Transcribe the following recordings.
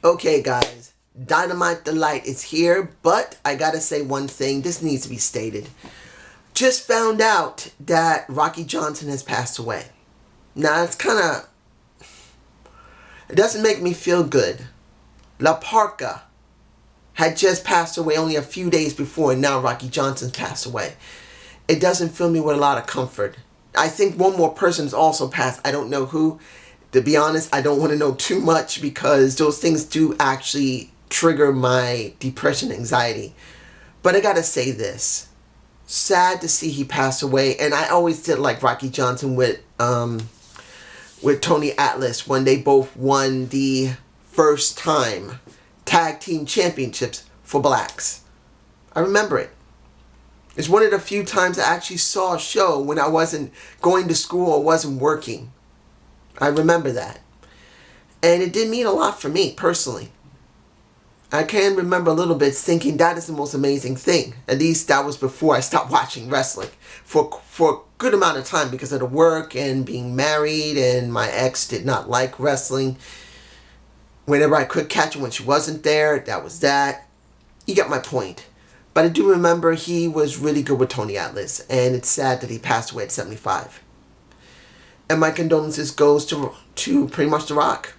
Okay, guys, Dynamite Delight is here, but I gotta say one thing. This needs to be stated. Just found out that Rocky Johnson has passed away. Now, it's kind of... It doesn't make me feel good. La Parka had just passed away only a few days before, and now Rocky Johnson's passed away. It doesn't fill me with a lot of comfort. I think one more person has also passed. I don't know who. To be honest, I don't want to know too much because those things do actually trigger my depression, anxiety. But I gotta say this. Sad to see he passed away. And I always did like Rocky Johnson with Tony Atlas when they both won the first time tag team championships for blacks. I remember it. It's one of the few times I actually saw a show when I wasn't going to school or wasn't working. I remember that. And it did mean a lot for me, personally. I can remember a little bit thinking that is the most amazing thing. At least that was before I stopped watching wrestling. For a good amount of time because of the work and being married, and my ex did not like wrestling. Whenever I could catch her when she wasn't there, that was that. You get my point. But I do remember he was really good with Tony Atlas. And it's sad that he passed away at 75. And my condolences goes to pretty much The Rock.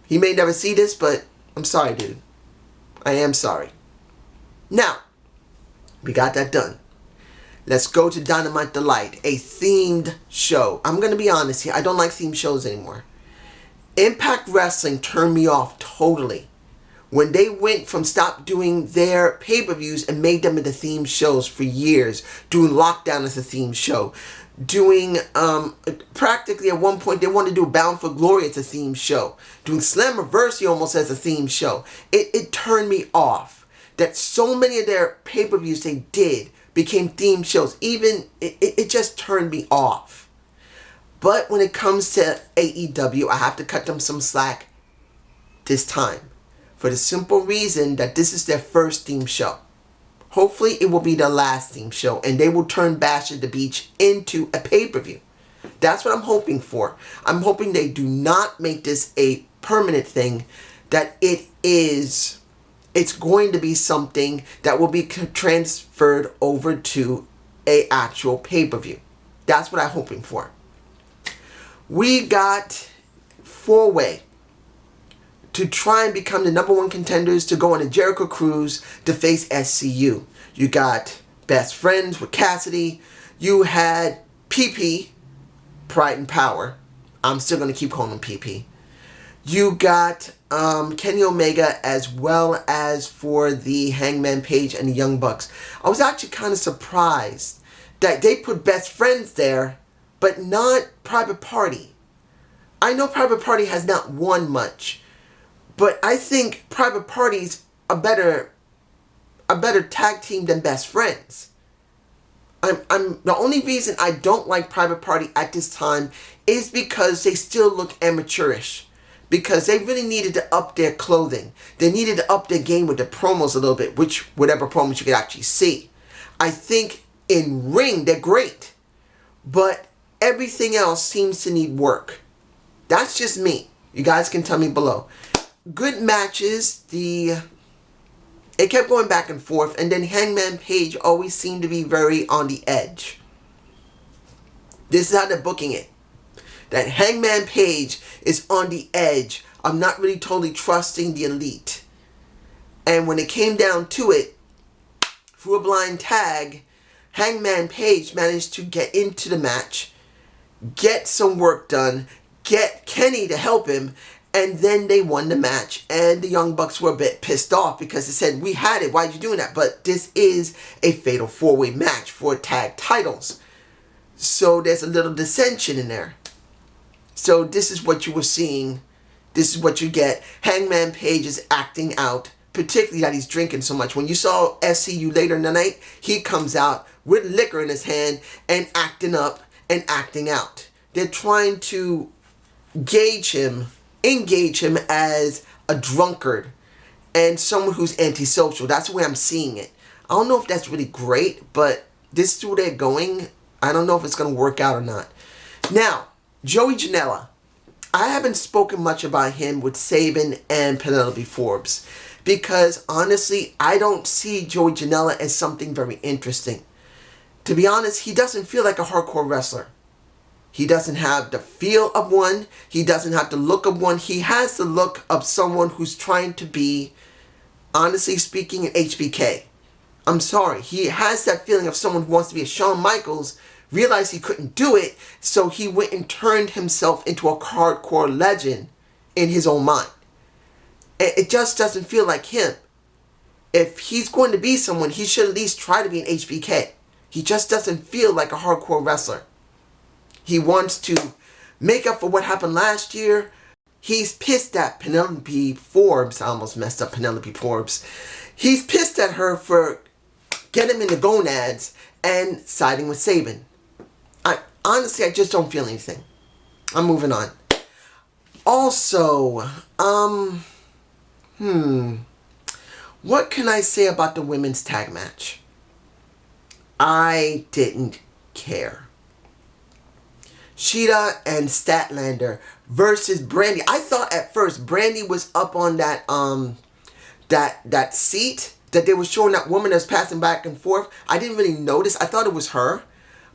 He may never see this, but I'm sorry, dude. I am sorry. Now, we got that done. Let's go to Dynamite Delight, a themed show. I'm going to be honest here. I don't like themed shows anymore. Impact Wrestling turned me off totally. When they went from stop doing their pay-per-views and made them into themed shows for years, doing Lockdown as a themed show, doing practically at one point they wanted to do Bound for Glory as a themed show, doing Slammiversary almost as a themed show. It turned me off that so many of their pay-per-views they did became themed shows. Even it just turned me off. But when it comes to AEW, I have to cut them some slack this time, for the simple reason that this is their first themed show. Hopefully it will be the last theme show and they will turn Bash at the Beach into a pay-per-view. That's what I'm hoping for. I'm hoping they do not make this a permanent thing, that it's going to be something that will be transferred over to a actual pay-per-view. That's what I'm hoping for. We got 4-way to try and become the #1 contenders to go on a Jericho cruise to face SCU. You got Best Friends with Cassidy. You had PP, Pride and Power. I'm still going to keep calling him PP. You got Kenny Omega, as well as for the Hangman Page and the Young Bucks. I was actually kind of surprised that they put Best Friends there, but not Private Party. I know Private Party has not won much, but I think Private Party's a better tag team than Best Friends. I'm the only reason I don't like Private Party at this time is because they still look amateurish. Because they really needed to up their clothing. They needed to up their game with the promos a little bit, whatever promos you could actually see. I think in ring they're great, but everything else seems to need work. That's just me. You guys can tell me below. Good matches. It kept going back and forth, and then Hangman Page always seemed to be very on the edge. This is how they're booking it. That Hangman Page is on the edge of not really totally trusting the Elite. And when it came down to it, through a blind tag, Hangman Page managed to get into the match, get some work done, Kenny to help him, and then they won the match. And the Young Bucks were a bit pissed off because they said, we had it, why'd you doing that? But this is a fatal 4-way match for tag titles. So there's a little dissension in there. So this is what you were seeing. This is what you get. Hangman Page is acting out, particularly that he's drinking so much. When you saw SCU later in the night, he comes out with liquor in his hand and acting up and acting out. They're trying to engage him as a drunkard and someone who's antisocial. That's the way I'm seeing it. I don't know if that's really great, but this is where they're going. I don't know if it's going to work out or not. Now, Joey Janela. I haven't spoken much about him with Sabin and Penelope Forbes because, honestly, I don't see Joey Janela as something very interesting. To be honest, he doesn't feel like a hardcore wrestler. He doesn't have the feel of one. He doesn't have the look of one. He has the look of someone who's trying to be, honestly speaking, an HBK. I'm sorry. He has that feeling of someone who wants to be a Shawn Michaels, realized he couldn't do it, so he went and turned himself into a hardcore legend in his own mind. It just doesn't feel like him. If he's going to be someone, he should at least try to be an HBK. He just doesn't feel like a hardcore wrestler. He wants to make up for what happened last year. He's pissed at Penelope Forbes. I almost messed up Penelope Forbes. He's pissed at her for getting him in the gonads and siding with Sabin. Honestly, I just don't feel anything. I'm moving on. Also, what can I say about the women's tag match? I didn't care. Sheeta and Statlander versus Brandy. I thought at first Brandy was up on that that seat that they were showing that woman that's passing back and forth. I didn't really notice. I thought it was her.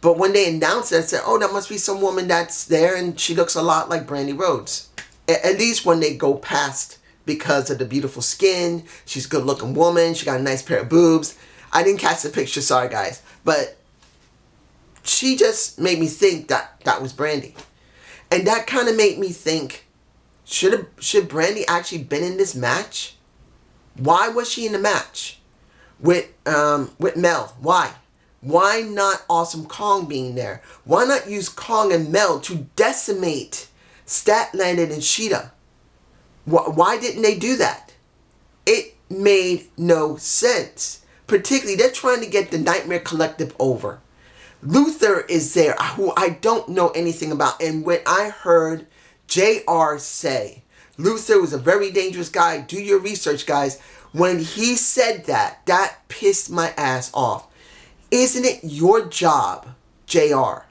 But when they announced it, I said, oh, that must be some woman that's there, and she looks a lot like Brandy Rhodes. At least when they go past, because of the beautiful skin, she's a good-looking woman, she got a nice pair of boobs. I didn't catch the picture, sorry guys. But she just made me think that was Brandy. And that kind of made me think, should Brandy actually been in this match? Why was she in the match with Mel? Why? Why not Awesome Kong being there? Why not use Kong and Mel to decimate Statlander and Sheeta? Why didn't they do that? It made no sense. Particularly, they're trying to get the Nightmare Collective over. Luther is there, who I don't know anything about. And when I heard JR say, Luther was a very dangerous guy, do your research, guys. When he said that, that pissed my ass off. Isn't it your job, JR,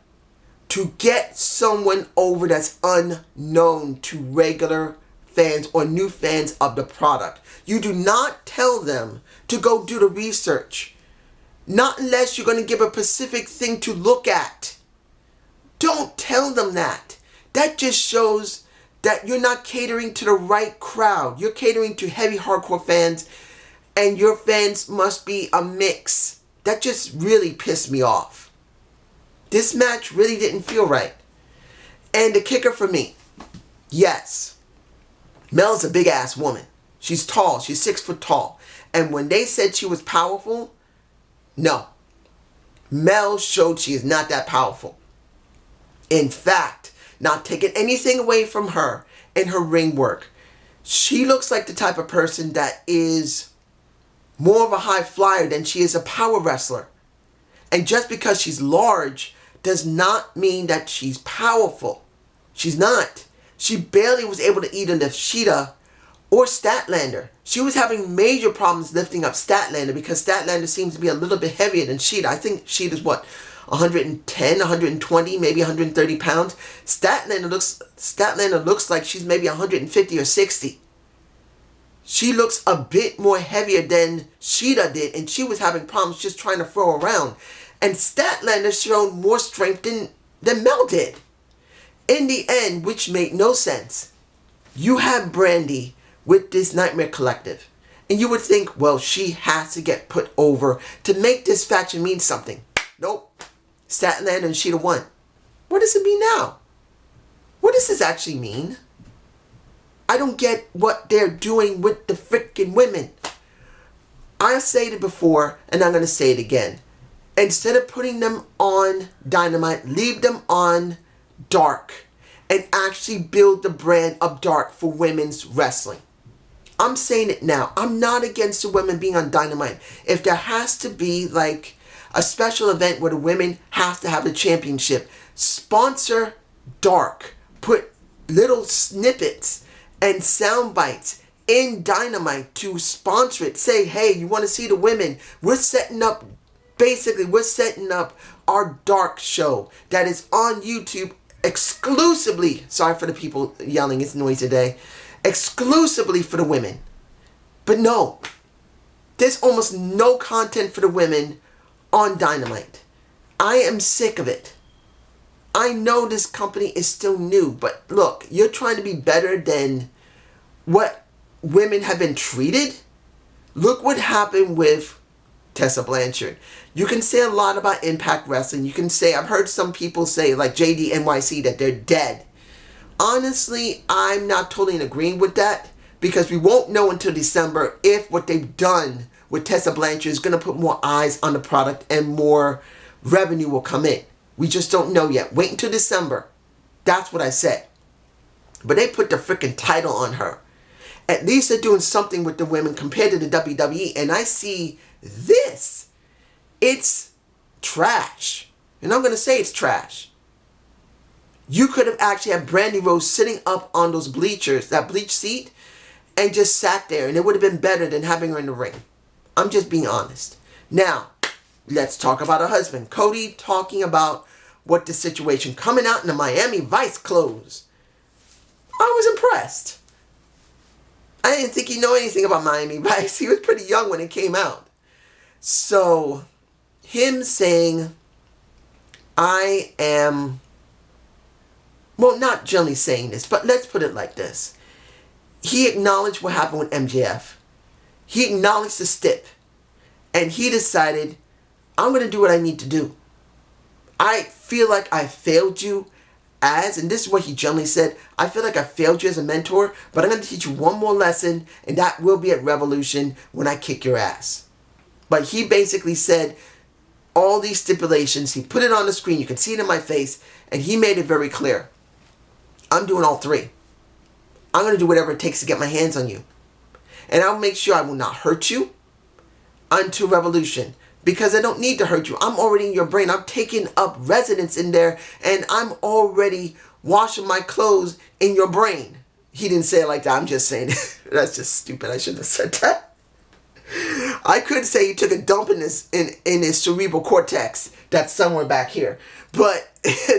to get someone over that's unknown to regular fans or new fans of the product? You do not tell them to go do the research. Not unless you're going to give a specific thing to look at. Don't tell them that. That just shows that you're not catering to the right crowd. You're catering to heavy hardcore fans, and your fans must be a mix. That just really pissed me off. This match really didn't feel right. And the kicker for me, yes, Mel's a big ass woman. She's tall. She's 6 foot tall. And when they said she was powerful, no. Mel showed she is not that powerful. In fact, not taking anything away from her in her ring work, she looks like the type of person that is more of a high flyer than she is a power wrestler. And just because she's large does not mean that she's powerful. She's not. She barely was able to either lift Sheeta or Statlander. She was having major problems lifting up Statlander because Statlander seems to be a little bit heavier than Sheeta. I think Sheeta's what, 110, 120, maybe 130 pounds. Statlander looks like she's maybe 150 or 60. She looks a bit more heavier than Sheeta did, and she was having problems just trying to throw around. And Statlander showed more strength than Mel did. In the end, which made no sense, you have Brandy with this Nightmare Collective. And you would think, well, she has to get put over to make this faction mean something. Nope. Statlander and Sheeta won. What does it mean now? What does this actually mean? I don't get what they're doing with the freaking women. I said it before, and I'm going to say it again. Instead of putting them on Dynamite, leave them on Dark and actually build the brand of Dark for women's wrestling. I'm saying it now. I'm not against the women being on Dynamite. If there has to be like a special event where the women have to have the championship, sponsor Dark. Put little snippets and sound bites in Dynamite to sponsor it. Say, hey, you want to see the women? We're setting up our Dark show that is on YouTube exclusively. Sorry for the people yelling, it's noisy today. Exclusively for the women. But no, there's almost no content for the women on Dynamite. I am sick of it. I know this company is still new, but look, you're trying to be better than what women have been treated. Look what happened with Tessa Blanchard. You can say a lot about Impact Wrestling. You can say, I've heard some people say, like JD NYC, that they're dead. Honestly, I'm not totally in agreement with that, because we won't know until December if what they've done with Tessa Blanchard is going to put more eyes on the product and more revenue will come in. We just don't know yet. Wait until December. That's what I said. But they put the freaking title on her. At least they're doing something with the women compared to the WWE. And I see this. It's trash. And I'm going to say it's trash. You could have actually had Brandy Rose sitting up on those bleachers, that bleach seat, and just sat there. And it would have been better than having her in the ring. I'm just being honest. Now, let's talk about her husband. Cody talking about what the situation, coming out in the Miami Vice clothes. I was impressed. I didn't think he knew anything about Miami Vice. He was pretty young when it came out. So, him saying, I am, well, not generally saying this, but let's put it like this. He acknowledged what happened with MJF. He acknowledged the stip. And he decided, I'm going to do what I need to do. I feel like I failed you as, and this is what he generally said, I feel like I failed you as a mentor, but I'm going to teach you one more lesson, and that will be at Revolution when I kick your ass. But he basically said all these stipulations, he put it on the screen, you can see it in my face, and he made it very clear. I'm doing all three. I'm going to do whatever it takes to get my hands on you. And I'll make sure I will not hurt you until Revolution. Because I don't need to hurt you. I'm already in your brain. I'm taking up residence in there. And I'm already washing my clothes in your brain. He didn't say it like that. I'm just saying it. That's just stupid. I shouldn't have said that. I could say he took a dump in his cerebral cortex. That's somewhere back here. But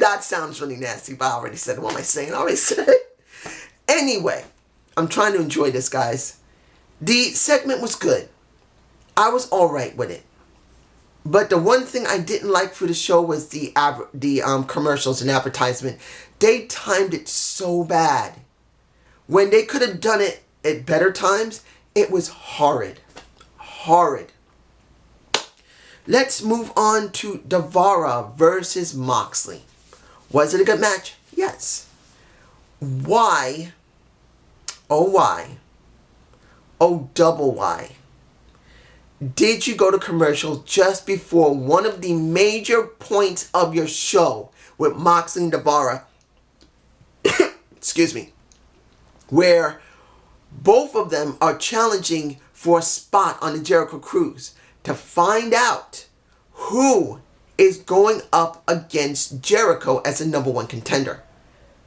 that sounds really nasty. But I already said it. What am I saying? I already said it. Anyway, I'm trying to enjoy this, guys. The segment was good. I was alright with it. But the one thing I didn't like for the show was the commercials and advertisement. They timed it so bad. When they could have done it at better times, it was horrid. Horrid. Let's move on to Guevara versus Moxley. Was it a good match? Yes. Why? Oh, why? Oh, double why? Did you go to commercial just before one of the major points of your show with Moxley and Guevara, excuse me, where both of them are challenging for a spot on the Jericho Cruise to find out who is going up against Jericho as a number one contender?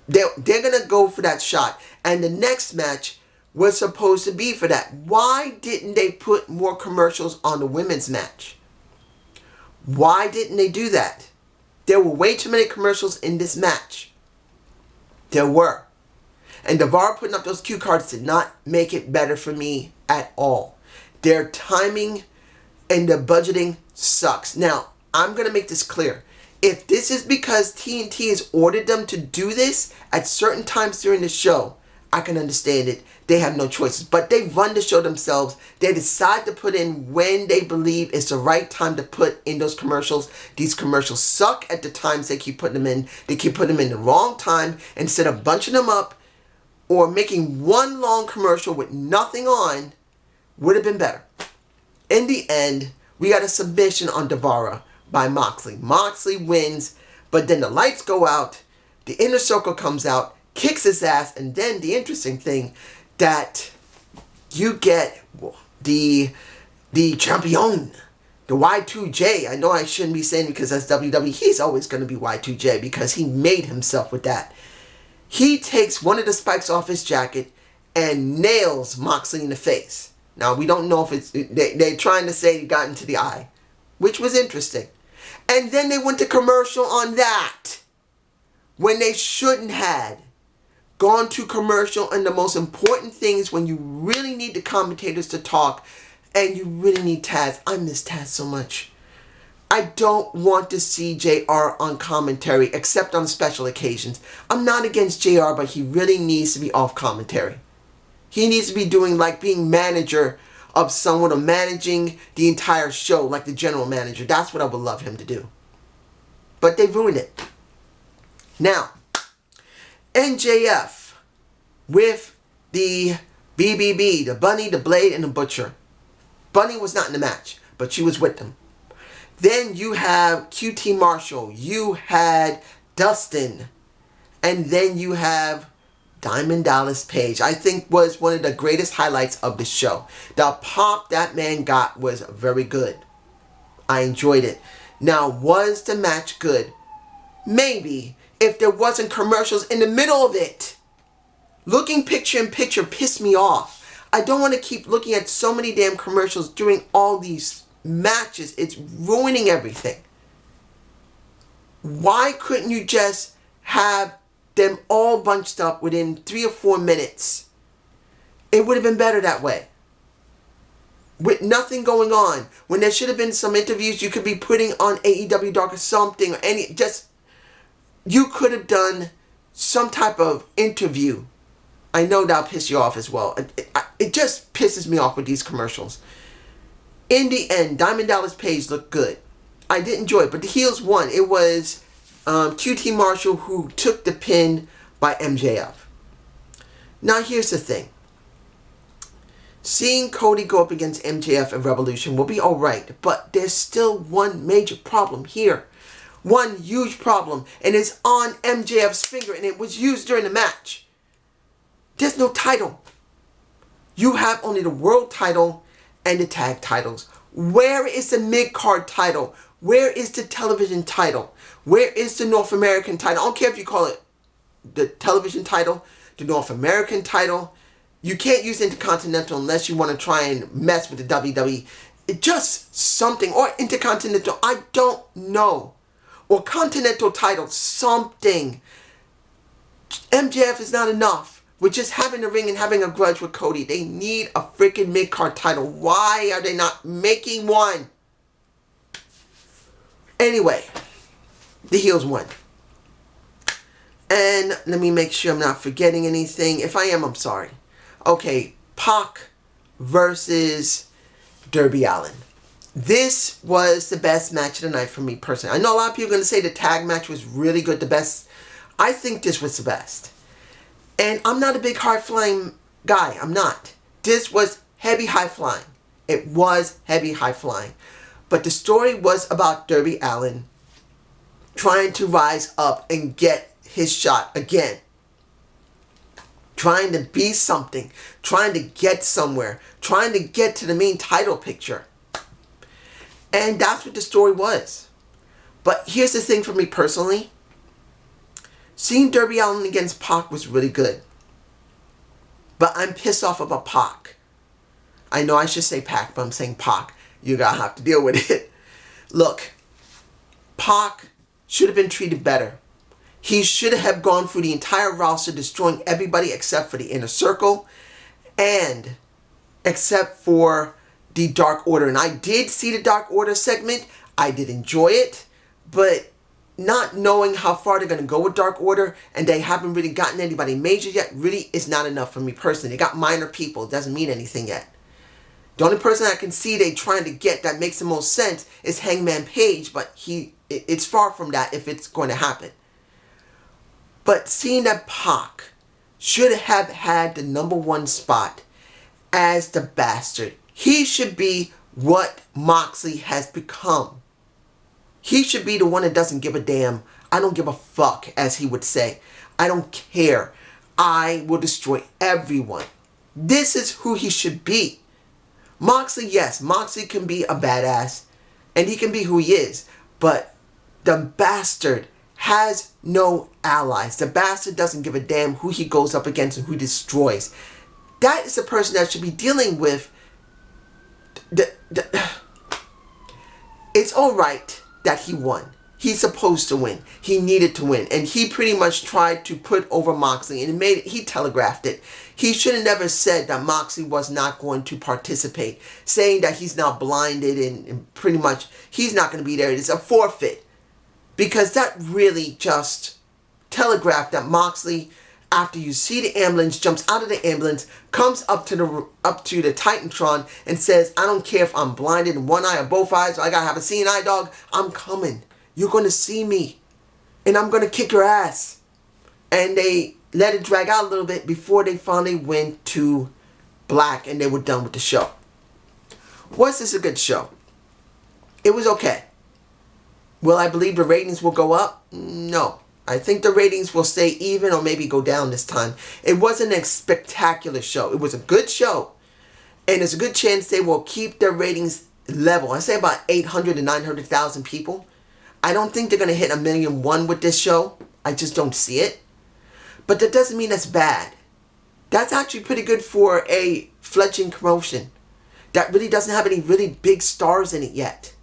They're going to go for that shot. And the next match was supposed to be for that. Why didn't they put more commercials on the women's match? Why didn't they do that? There were way too many commercials in this match. There were. And Guevara putting up those cue cards did not make it better for me at all. Their timing and their budgeting sucks. Now, I'm going to make this clear. If this is because TNT has ordered them to do this at certain times during the show, I can understand it. They have no choices. But they run the show themselves. They decide to put in when they believe it's the right time to put in those commercials. These commercials suck at the times they keep putting them in. They keep putting them in the wrong time. Instead of bunching them up or making one long commercial with nothing on, would have been better. In the end, we got a submission on Devara by Moxley. Moxley wins, but then the lights go out. The Inner Circle comes out, kicks his ass, and then the interesting thing that you get the champion, the Y2J. I know I shouldn't be saying because that's WWE. He's always going to be Y2J because he made himself with that. He takes one of the spikes off his jacket and nails Moxley in the face. Now, we don't know if it's... They're trying to say he got into the eye, which was interesting. And then they went to commercial on that when they shouldn't had gone to commercial. And the most important thing is when you really need the commentators to talk and you really need Taz. I miss Taz so much. I don't want to see JR on commentary except on special occasions. I'm not against JR, but he really needs to be off commentary. He needs to be doing like being manager of someone or managing the entire show like the general manager. That's what I would love him to do. But they ruined it. Now, MJF with the BBB, the Bunny, the Blade, and the Butcher. Bunny was not in the match, but she was with them. Then you have QT Marshall. You had Dustin. And then you have Diamond Dallas Page. I think was one of the greatest highlights of the show. The pop that man got was very good. I enjoyed it. Now, was the match good? Maybe, if there wasn't commercials in the middle of it. Looking picture in picture pissed me off. I don't want to keep looking at so many damn commercials during all these matches. It's ruining everything. Why couldn't you just have them all bunched up within 3 or 4 minutes? It would have been better that way. With nothing going on. When there should have been some interviews you could be putting on AEW Dark or something. Or you could have done some type of interview. I know that'll piss you off as well. It just pisses me off with these commercials. In the end, Diamond Dallas Page looked good. I did enjoy it, but the heels won. It was QT Marshall who took the pin by MJF. Now here's the thing. Seeing Cody go up against MJF at Revolution will be alright, but there's still one major problem here. One huge problem, and it's on MJF's finger, and it was used during the match. There's no title. You have only the world title and the tag titles. Where is the mid-card title? Where is the television title? Where is the North American title? I don't care if you call it the television title, the North American title. You can't use Intercontinental unless you want to try and mess with the WWE. It just something. Or Intercontinental. I don't know. Or Continental title. Something. MJF is not enough. With just having a ring and having a grudge with Cody. They need a freaking mid-card title. Why are they not making one? Anyway. The heels won. And let me make sure I'm not forgetting anything. If I am, I'm sorry. Okay, Pac versus Darby Allin. This was the best match of the night for me personally. I know a lot of people are going to say the tag match was really good, the best. I think this was the best. And I'm not a big high-flying guy. I'm not. This was heavy high-flying. It was heavy high-flying. But the story was about Darby Allin trying to rise up and get his shot again. Trying to be something. Trying to get somewhere. Trying to get to the main title picture. And that's what the story was. But here's the thing for me personally. Seeing Darby Allin against Pac was really good. But I'm pissed off about Pac. I know I should say Pac, but I'm saying Pac. You're going to have to deal with it. Look. Pac should have been treated better. He should have gone through the entire roster, destroying everybody except for the Inner Circle and except for the Dark Order. And I did see the Dark Order segment. I did enjoy it, but not knowing how far they're going to go with Dark Order, and they haven't really gotten anybody major yet, really is not enough for me personally. They got minor people. It doesn't mean anything yet. The only person I can see they trying to get that makes the most sense is Hangman Page, but it's far from that if it's going to happen. But seeing that Pac should have had the #1 spot as the bastard. He should be what Moxley has become. He should be the one that doesn't give a damn. I don't give a fuck, as he would say. I don't care. I will destroy everyone. This is who he should be. Moxley, yes, Moxley can be a badass, and he can be who he is, but the bastard has no allies. The bastard doesn't give a damn who he goes up against and who he destroys. That is the person that should be dealing with It's alright that he won. He's supposed to win. He needed to win. And he pretty much tried to put over Moxley. And he telegraphed it. He should have never said that Moxley was not going to participate. Saying that he's now blinded and pretty much he's not going to be there. It's a forfeit. Because that really just telegraphed that Moxley, after you see the ambulance, jumps out of the ambulance, comes up to the Titantron and says, I don't care if I'm blinded in one eye or both eyes, or I gotta have a seeing eye, dog. I'm coming. You're going to see me. And I'm going to kick your ass. And they let it drag out a little bit before they finally went to black and they were done with the show. Was this a good show? It was okay. Will I believe the ratings will go up? No. I think the ratings will stay even or maybe go down this time. It wasn't a spectacular show. It was a good show. And there's a good chance they will keep their ratings level. I say about 800 to 900,000 people. I don't think they're going to hit 1,000,001 with this show. I just don't see it. But that doesn't mean that's bad. That's actually pretty good for a fledgling promotion that really doesn't have any really big stars in it yet.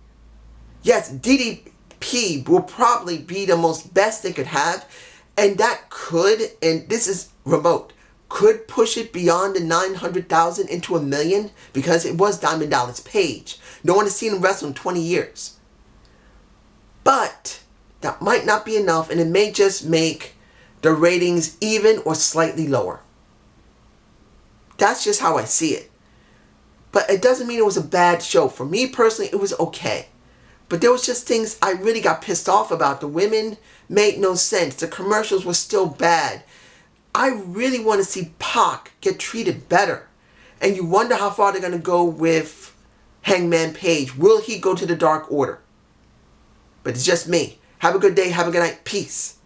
Yes, DDP will probably be the most best they could have. And that could, and this is remote, could push it beyond the 900,000 into 1,000,000 because it was Diamond Dallas Page. No one has seen him wrestle in 20 years. But that might not be enough, and it may just make the ratings even or slightly lower. That's just how I see it. But it doesn't mean it was a bad show. For me personally, it was okay. But there was just things I really got pissed off about. The women made no sense. The commercials were still bad. I really want to see Pac get treated better. And you wonder how far they're going to go with Hangman Page. Will he go to the Dark Order? But it's just me. Have a good day. Have a good night. Peace.